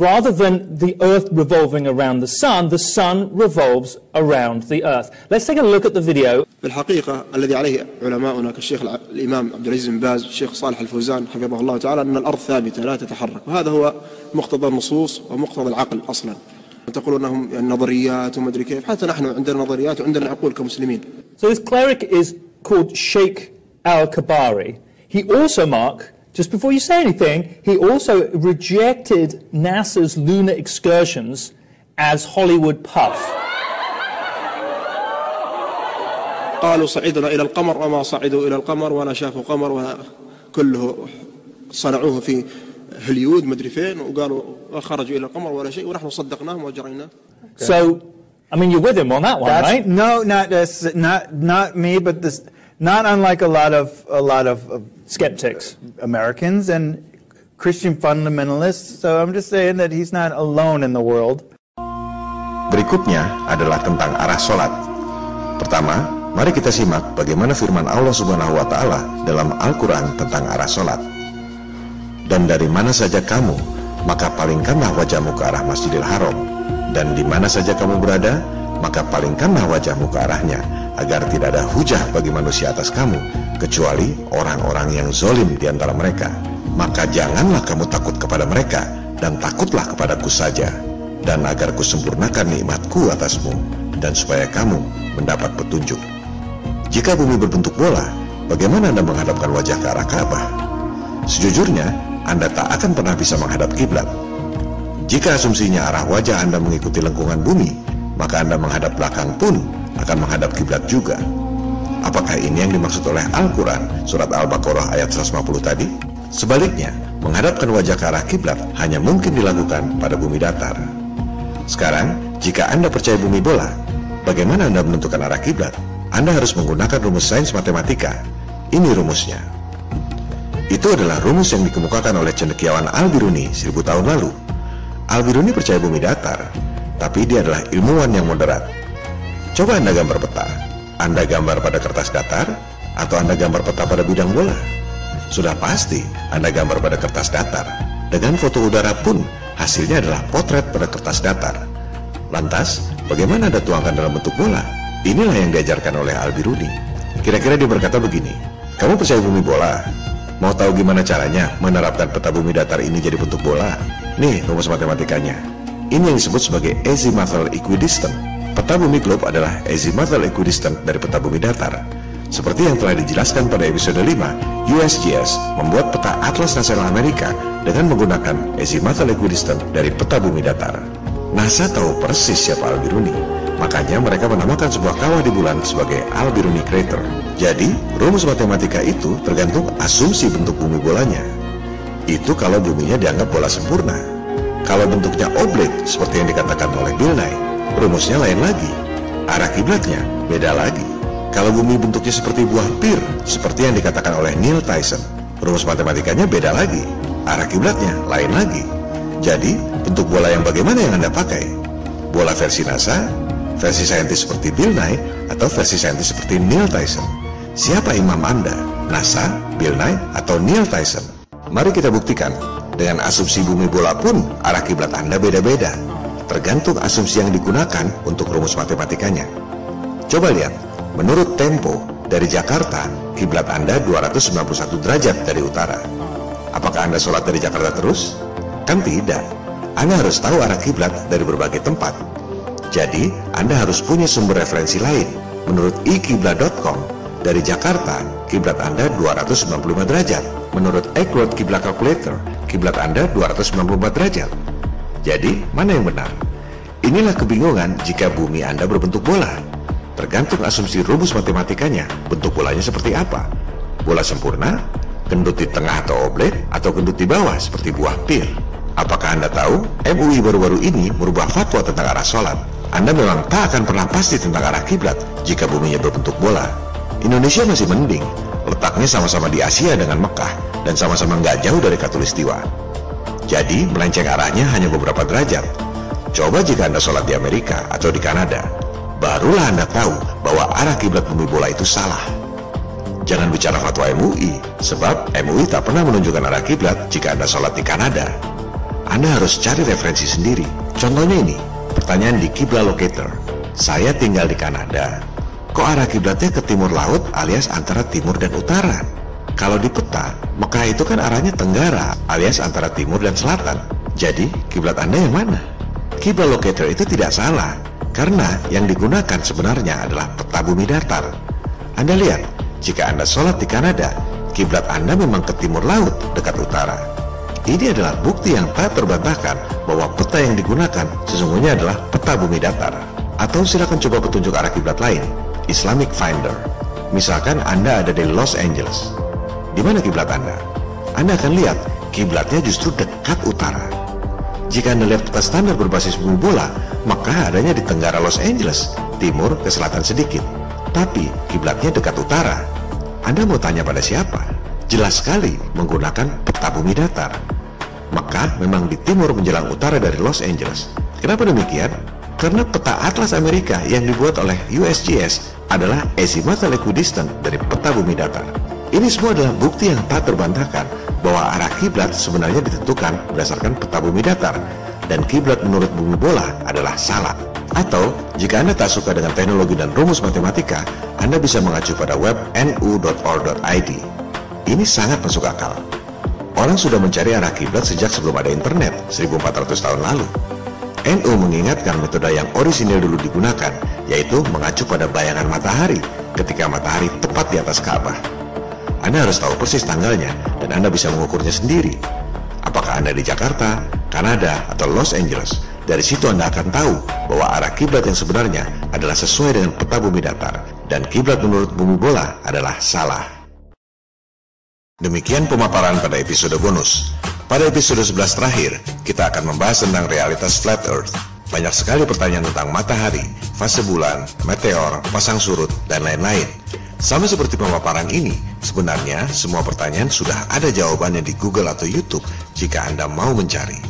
rather than the Earth revolving around the Sun revolves around the Earth. Let's take a look at the video. بالحقيقة الذي عليه علماؤنا كالشيخ الإمام عبد العزيز بن باز والشيخ صالح الفوزان حفظه الله تعالى أن الأرض ثابتة لا تتحرك، وهذا هو مقتضى النصوص ومقتضى العقل أصلا. تقولون أنهم يعني نظريات وما أدري كيف، حتى نحن عندنا نظريات وعندنا عقول كمسلمين. So this cleric is called Sheikh Al-Kabari. He also, Mark, just before you say anything, he also rejected NASA's lunar excursions as Hollywood puff. قالوا صعدنا إلى القمر وما صعدوا إلى القمر ولا شافوا قمر وكله صنعوه في هوليوود مدري فين وقالوا خرجوا إلى القمر ولا شيء ونحن صدقناهم وجريناه. So, I mean, you're with him on that one, right? No, not me, but this, not unlike a lot of skeptics, Americans and Christian fundamentalists. So I'm just saying that he's not alone in the world. Berikutnya adalah tentang arah sholat. Pertama, mari kita simak bagaimana firman Allah Subhanahu wa Ta'ala dalam Al-Quran tentang arah sholat. Dan dari mana saja kamu, maka palingkanlah wajahmu ke arah Masjidil Haram. Dan di mana saja kamu berada, maka palingkanlah wajahmu ke arahnya, agar tidak ada hujah bagi manusia atas kamu, kecuali orang-orang yang zolim di antara mereka. Maka janganlah kamu takut kepada mereka, dan takutlah kepadaku saja, dan agar kusempurnakan nikmatku atasmu, dan supaya kamu mendapat petunjuk. Jika bumi berbentuk bola, bagaimana Anda menghadapkan wajah ke arah Ka'bah? Sejujurnya, Anda tak akan pernah bisa menghadap kiblat. Jika asumsinya arah wajah Anda mengikuti lengkungan bumi, maka Anda menghadap belakang pun akan menghadap kiblat juga. Apakah ini yang dimaksud oleh Al-Quran surat Al-Baqarah ayat 150 tadi? Sebaliknya, menghadapkan wajah ke arah kiblat hanya mungkin dilakukan pada bumi datar. Sekarang, jika Anda percaya bumi bola, bagaimana Anda menentukan arah kiblat? Anda harus menggunakan rumus sains matematika. Ini rumusnya. Itu adalah rumus yang dikemukakan oleh cendekiawan Al-Biruni 1000 tahun lalu. Al-Biruni percaya bumi datar, tapi dia adalah ilmuwan yang moderat. Coba Anda gambar peta. Anda gambar pada kertas datar, atau Anda gambar peta pada bidang bola? Sudah pasti Anda gambar pada kertas datar. Dengan foto udara pun, hasilnya adalah potret pada kertas datar. Lantas, bagaimana Anda tuangkan dalam bentuk bola? Inilah yang diajarkan oleh Al-Biruni. Kira-kira dia berkata begini, kamu percaya bumi bola? Mau tahu gimana caranya menerapkan peta bumi datar ini jadi bentuk bola? Nih rumus matematikanya. Ini yang disebut sebagai azimuthal equidistant. Peta bumi globe adalah azimuthal equidistant dari peta bumi datar. Seperti yang telah dijelaskan pada episode 5, USGS membuat peta Atlas Nasional Amerika dengan menggunakan azimuthal equidistant dari peta bumi datar. NASA tahu persis siapa Al-Biruni. Makanya mereka menamakan sebuah kawah di bulan sebagai Al-Biruni Crater. Jadi, rumus matematika itu tergantung asumsi bentuk bumi bolanya. Itu kalau buminya dianggap bola sempurna. Kalau bentuknya oblate, seperti yang dikatakan oleh Bill Nye, rumusnya lain lagi. Arah kiblatnya beda lagi. Kalau bumi bentuknya seperti buah pir, seperti yang dikatakan oleh Neil Tyson, rumus matematikanya beda lagi. Arah kiblatnya lain lagi. Jadi, bentuk bola yang bagaimana yang Anda pakai? Bola versi NASA, versi saintis seperti Bill Nye, atau versi saintis seperti Neil Tyson? Siapa imam Anda? NASA, Bill Nye, atau Neil Tyson? Mari kita buktikan. Dengan asumsi bumi bola pun, arah kiblat Anda beda-beda. Tergantung asumsi yang digunakan untuk rumus matematikanya. Coba lihat, menurut Tempo, dari Jakarta, kiblat Anda 291 derajat dari utara. Apakah Anda sholat dari Jakarta terus? Kan tidak. Anda harus tahu arah kiblat dari berbagai tempat. Jadi, Anda harus punya sumber referensi lain. Menurut ikiblat.com, dari Jakarta, kiblat Anda 295 derajat. Menurut Accurate Kiblat Calculator, kiblat Anda 294 derajat. Jadi, mana yang benar? Inilah kebingungan jika bumi Anda berbentuk bola. Tergantung asumsi rumus matematikanya, bentuk bolanya seperti apa? Bola sempurna, gendut di tengah atau oblate, atau gendut di bawah seperti buah pir? Apakah Anda tahu, MUI baru-baru ini merubah fatwa tentang arah sholat? Anda memang tak akan pernah pasti tentang arah kiblat jika buminya berbentuk bola. Indonesia masih mending, letaknya sama-sama di Asia dengan Mekah dan sama-sama nggak jauh dari Khatulistiwa. Jadi melenceng arahnya hanya beberapa derajat. Coba jika Anda sholat di Amerika atau di Kanada, barulah Anda tahu bahwa arah kiblat bumi bola itu salah. Jangan bicara fatwa MUI, sebab MUI tak pernah menunjukkan arah kiblat jika Anda sholat di Kanada. Anda harus cari referensi sendiri. Contohnya ini, pertanyaan di Kiblat Locator. Saya tinggal di Kanada. Kok arah kiblatnya ke timur laut alias antara timur dan utara? Kalau di peta, Mekah itu kan arahnya tenggara alias antara timur dan selatan. Jadi, kiblat Anda yang mana? Kiblat Locator itu tidak salah, karena yang digunakan sebenarnya adalah peta bumi datar. Anda lihat, jika Anda sholat di Kanada, kiblat Anda memang ke timur laut dekat utara. Ini adalah bukti yang tak terbantahkan bahwa peta yang digunakan sesungguhnya adalah peta bumi datar. Atau silakan coba petunjuk arah kiblat lain, Islamic Finder. Misalkan Anda ada di Los Angeles. Di mana kiblat Anda? Anda akan lihat kiblatnya justru dekat utara. Jika Anda lihat peta standar berbasis bumi bola, maka adanya di tenggara Los Angeles, timur ke selatan sedikit. Tapi kiblatnya dekat utara. Anda mau tanya pada siapa? Jelas sekali menggunakan peta bumi datar. Mekah memang di timur menjelang utara dari Los Angeles. Kenapa demikian? Karena peta Atlas Amerika yang dibuat oleh USGS adalah azimuthal equidistant dari peta bumi datar. Ini semua adalah bukti yang tak terbantahkan bahwa arah kiblat sebenarnya ditentukan berdasarkan peta bumi datar, dan kiblat menurut bumi bola adalah salah. Atau, jika Anda tak suka dengan teknologi dan rumus matematika, Anda bisa mengacu pada web nu.org.id. Ini sangat masuk akal. Orang sudah mencari arah kiblat sejak sebelum ada internet, 1400 tahun lalu. NU mengingatkan metode yang orisinil dulu digunakan, yaitu mengacu pada bayangan matahari ketika matahari tepat di atas Ka'bah. Anda harus tahu persis tanggalnya, dan Anda bisa mengukurnya sendiri. Apakah Anda di Jakarta, Kanada, atau Los Angeles? Dari situ Anda akan tahu bahwa arah kiblat yang sebenarnya adalah sesuai dengan peta bumi datar, dan kiblat menurut bumi bola adalah salah. Demikian pemaparan pada episode bonus. Pada episode 11 terakhir, kita akan membahas tentang realitas flat earth. Banyak sekali pertanyaan tentang matahari, fase bulan, meteor, pasang surut, dan lain-lain. Sama seperti pemaparan ini, sebenarnya semua pertanyaan sudah ada jawabannya di Google atau YouTube jika Anda mau mencari.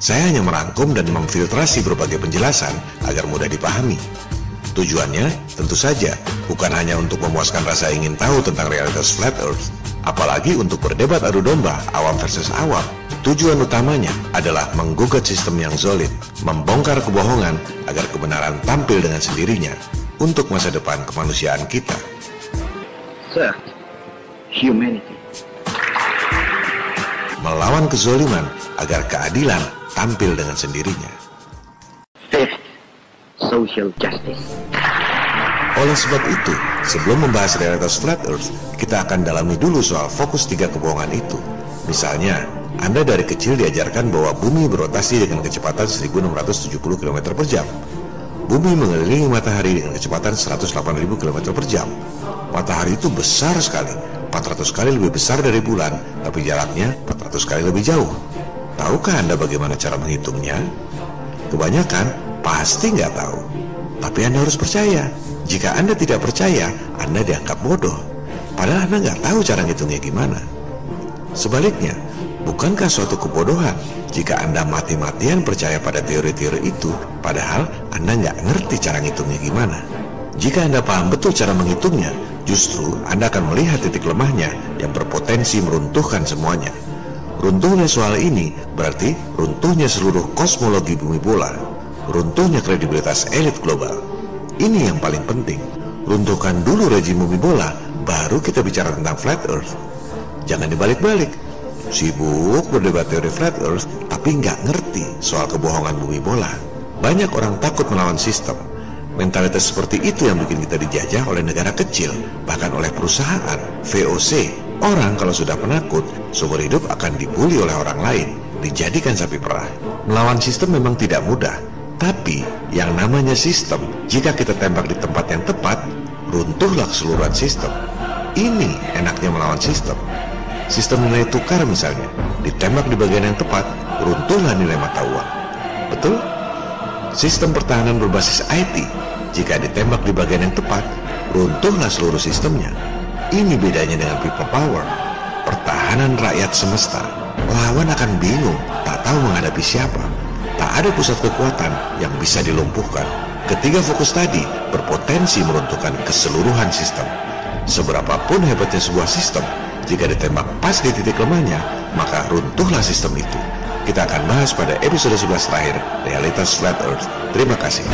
Saya hanya merangkum dan memfiltrasi berbagai penjelasan agar mudah dipahami. Tujuannya tentu saja bukan hanya untuk memuaskan rasa ingin tahu tentang realitas flat earth, apalagi untuk berdebat adu domba awam versus awam. Tujuan utamanya adalah menggugat sistem yang solid, membongkar kebohongan agar kebenaran tampil dengan sendirinya untuk masa depan kemanusiaan kita. Third, humanity. Melawan kezoliman agar keadilan tampil dengan sendirinya. Fifth, social justice. Oleh sebab itu, sebelum membahas realitas flat earth, kita akan dalami dulu soal fokus 3 kebohongan itu. Misalnya, Anda dari kecil diajarkan bahwa bumi berotasi dengan kecepatan 1670 km per jam. Bumi mengelilingi matahari dengan kecepatan 108.000 km per jam. Matahari itu besar sekali, 400 kali lebih besar dari bulan, tapi jaraknya 400 kali lebih jauh. Tahukah Anda bagaimana cara menghitungnya? Kebanyakan pasti nggak tahu. Tapi Anda harus percaya. Jika Anda tidak percaya, Anda dianggap bodoh. Padahal Anda nggak tahu cara ngitungnya gimana. Sebaliknya, bukankah suatu kebodohan jika Anda mati-matian percaya pada teori-teori itu, padahal Anda nggak ngerti cara ngitungnya gimana? Jika Anda paham betul cara menghitungnya, justru Anda akan melihat titik lemahnya yang berpotensi meruntuhkan semuanya. Runtuhnya soal ini berarti runtuhnya seluruh kosmologi bumi bola, runtuhnya kredibilitas elit global. Ini yang paling penting. Runtuhkan dulu rejim bumi bola, baru kita bicara tentang flat earth. Jangan dibalik-balik. Sibuk berdebat teori flat earth, tapi nggak ngerti soal kebohongan bumi bola. Banyak orang takut melawan sistem. Mentalitas seperti itu yang bikin kita dijajah oleh negara kecil, bahkan oleh perusahaan, VOC. Orang kalau sudah penakut, seumur hidup akan dibully oleh orang lain, dijadikan sapi perah. Melawan sistem memang tidak mudah, tapi yang namanya sistem, jika kita tembak di tempat yang tepat, runtuhlah keseluruhan sistem. Ini enaknya melawan sistem. Sistem nilai tukar misalnya, ditembak di bagian yang tepat, runtuhlah nilai mata uang. Betul? Sistem pertahanan berbasis IT, jika ditembak di bagian yang tepat, runtuhlah seluruh sistemnya. Ini bedanya dengan people power, pertahanan rakyat semesta. Lawan akan bingung, tak tahu menghadapi siapa. Tak ada pusat kekuatan yang bisa dilumpuhkan. Ketiga fokus tadi berpotensi meruntuhkan keseluruhan sistem. Seberapapun hebatnya sebuah sistem, jika ditembak pas di titik lemahnya, maka runtuhlah sistem itu. Kita akan bahas pada episode 11 terakhir, Realitas Flat Earth. Terima kasih.